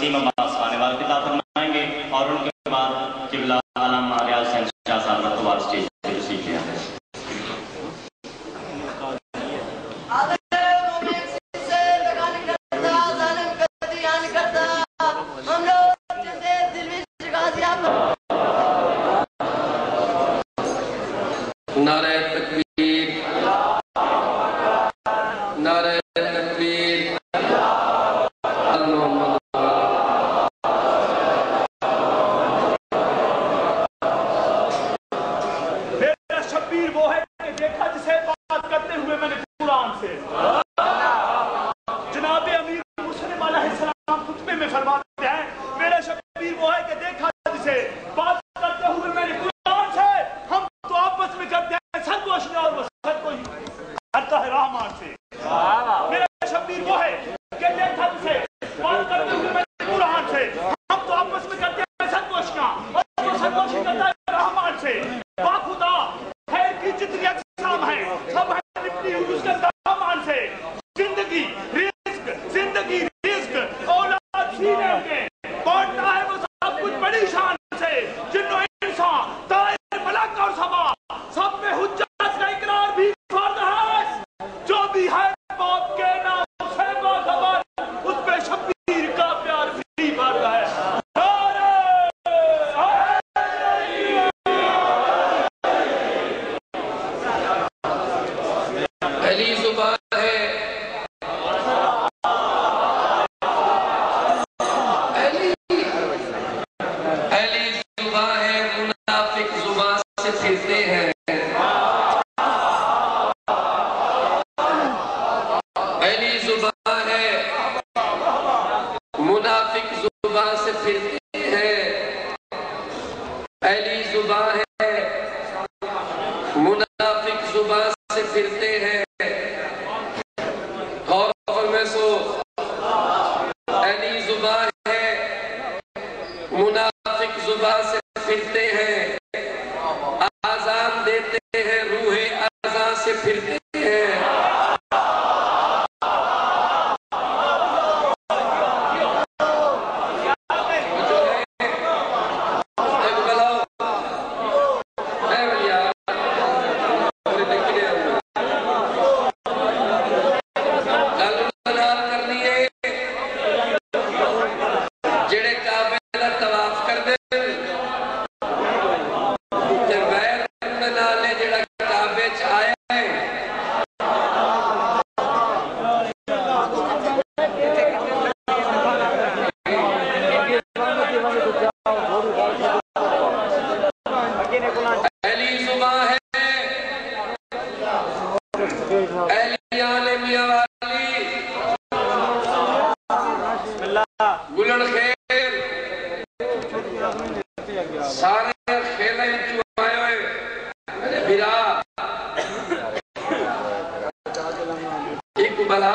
وسیم عباس خان والا خطاب فرمائیں گے اور ان کے بعد قبلہ علامہ ریاض حسین شاہ صاحب مرتبہ اسٹیج پہ تشریف لے آئیں۔ نعرہ تکبیر، نعرہ تکبیر، محمد میرا شبیر وہ ہے کہ دیکھا جسے بات کرتے ہوئے میں نے قرآن سے جناب امیر مسلم علیہ السلام خطبے میں فرماتے ہیں میرا شبیر وہ ہے کہ دیکھا جسے بات کرتے ہوئے میں نے قرآن سے، ہم تو آپس میں کرتے ہیں سرگوشی اور وہ سرگوشی کرتا ہے رحمان سے۔ میرا شبیر وہ ہے کہ دیکھا جسے بات کرتے ہوئے میں نے قرآن سے، ہم تو آپس میں کرتے ہیں سرگوشیاں اور وہ سرگوشی کرتا ہے رحمان سے۔ باخدا خیر کی جتنی اقسام ہیں سب ہیں نپٹی ہوئی اس کے دامان سے۔ زندگی رزق اولاد سینے میں بانٹتا ہے وہ سب کچھ بڑی شان سے۔ جن و انسان طائر ملک اور سبا سب میں حجت کا اقرار بھی فرض ہے۔ جو بھی ہے باپ کے نام سے باخبر اس پہ شبیر کا پیار بھی فرض ہے۔ علی زبان ہے، علی زبان ہے، منافق زبان سے پھرتے ہیں۔ علی زبان ہے، منافق زبان سے پھرتے ہیں۔ علی زبان ہے، منافق زبان سے پھرتے ہیں۔ اور میں سو علی زبان ہے، منافق زبان سے پھرتے ہیں۔ آزان دیتے ہیں، روح آزان سے پھرتے ہیں۔ گلن خیر سارے خیلیں چوائے ہوئے میرے بھرا ایک بلا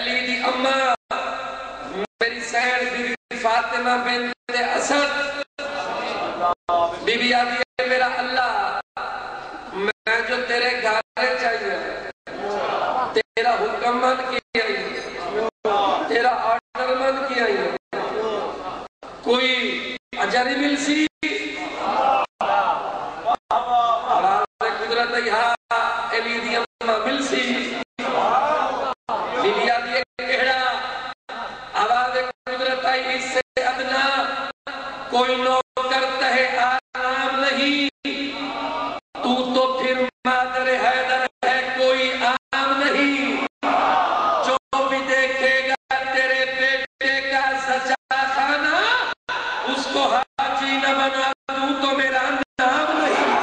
علی دی اما میری سین بی بی فاطمہ بنت اسد بی بی آدھی ہے میرا اللہ میں جو تیرے گھر چاہیے تیرا حکم من کیا تیرا آرڈر من کیا کوئی اجری مل سی قدرت یہاں علی دی اما مل سی بی بی آدھی ہے کہڑا آواز قدرت اس سے ادنا کوئی نوکر تہے آرام نہیں تو پھر مادر حیدر ہے کوئی عام نہیں جو بھی دیکھے گا تیرے بیٹے کا سچا خانہ اس کو حاجی نہ بنا تو میرا نام نہیں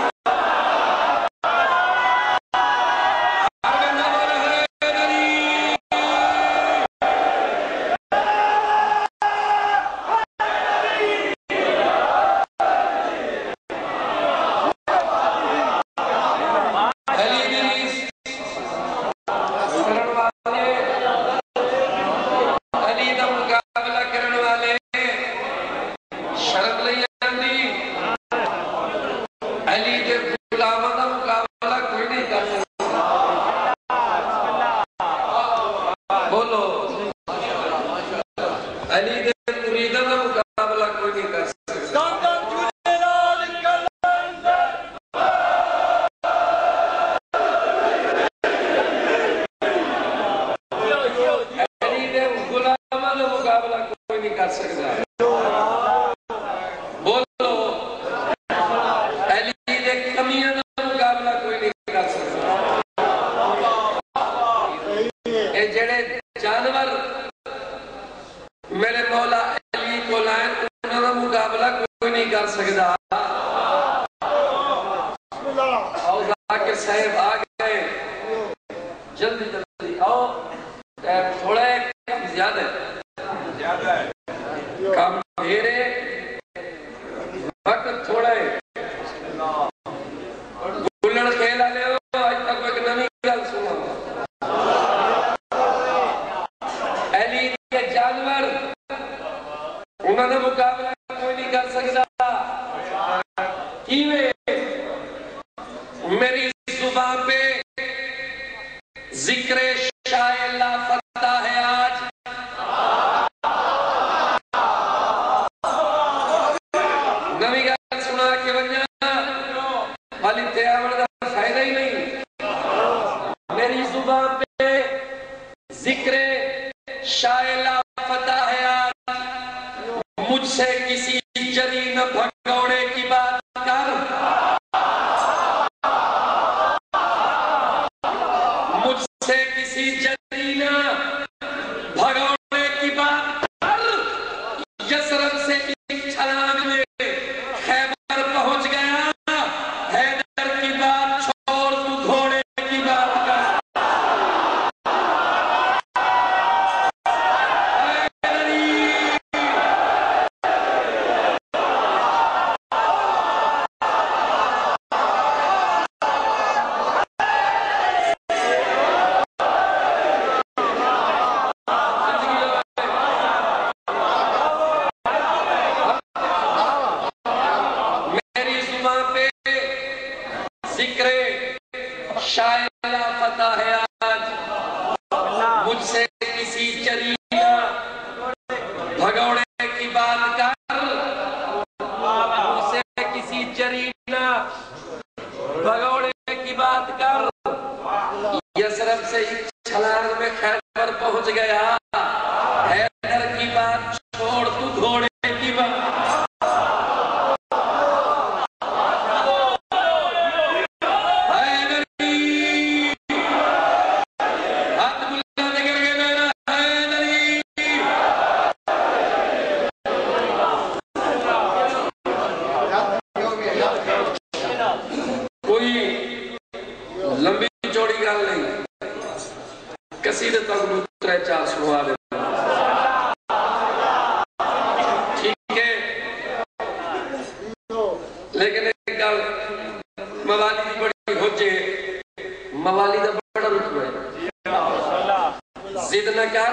ضد نہ کر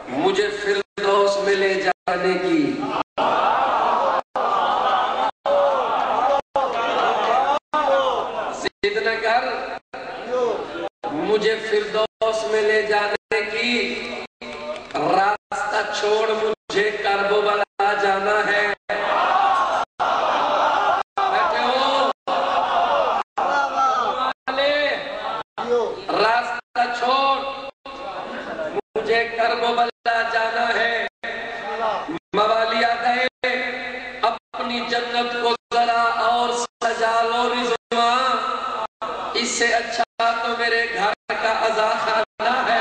مجھے فردوس میں لے جانے کی، ضد نہ کر مجھے فردوس میں لے جانے کی، راستہ چھوڑ مجھے کربلا جانا ہے۔ بیٹھے ہو راستہ چھوڑ مجھے کربلا جانا ہے۔ موالی آتا ہے اپنی جنت کو ذرا اور سجا لو رضوان، اس سے اچھا تو میرے گھر کا عزا خانہ ہے۔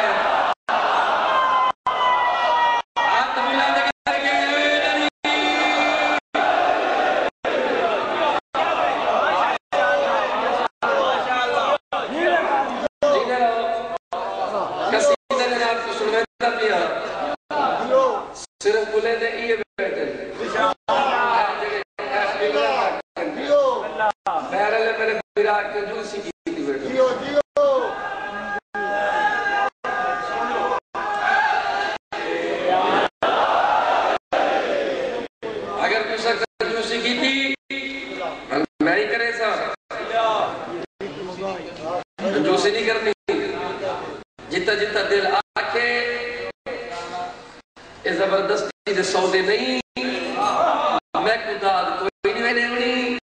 صرف بلے دے یہ بیٹھے بہرحال میرے براق کے جو سی کی تھی بیٹھے اگر تو سکتا جو سی کی تھی میں ہی کرے سا جو سی نہیں کرنی، جتا جتا دل آکے اے زبردستی دے سودے نہیں، میں کو داد کوئی نہیں میں نہیں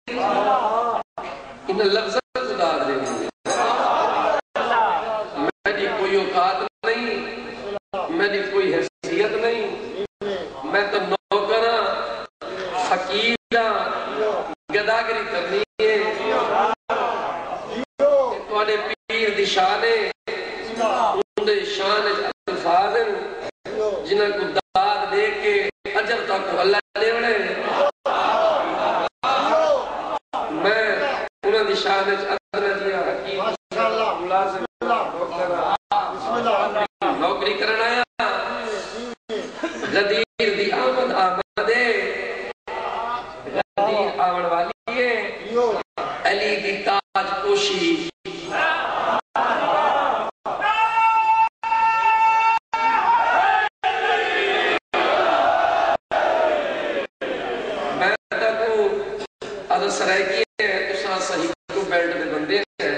ان لفظت کو داد دے نہیں، میں نے کوئی اوقات نہیں، میں نے کوئی حیثیت نہیں، میں تو نوکرہ فقیرہ گداگری کرنی ہے۔ تواڈے پیر دی شانے اندے شان الفاظ جنہاں کو داد دے کے اجر تک اللہ دے وڑے، میں انہاں دی شان ادنا دیا حکیم ملازم نوکری کرنا آیا، غدیر دی آمد آمدے، غدیر آمد والی ہے، علی دی تاج پوشی، سرائکی ہے تو ساں صحیح کو بیلٹ دے بندے ہیں،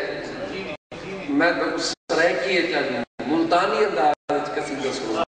میں تو سرائکی ہے چاہیے ملتانی انداز کسی دسوں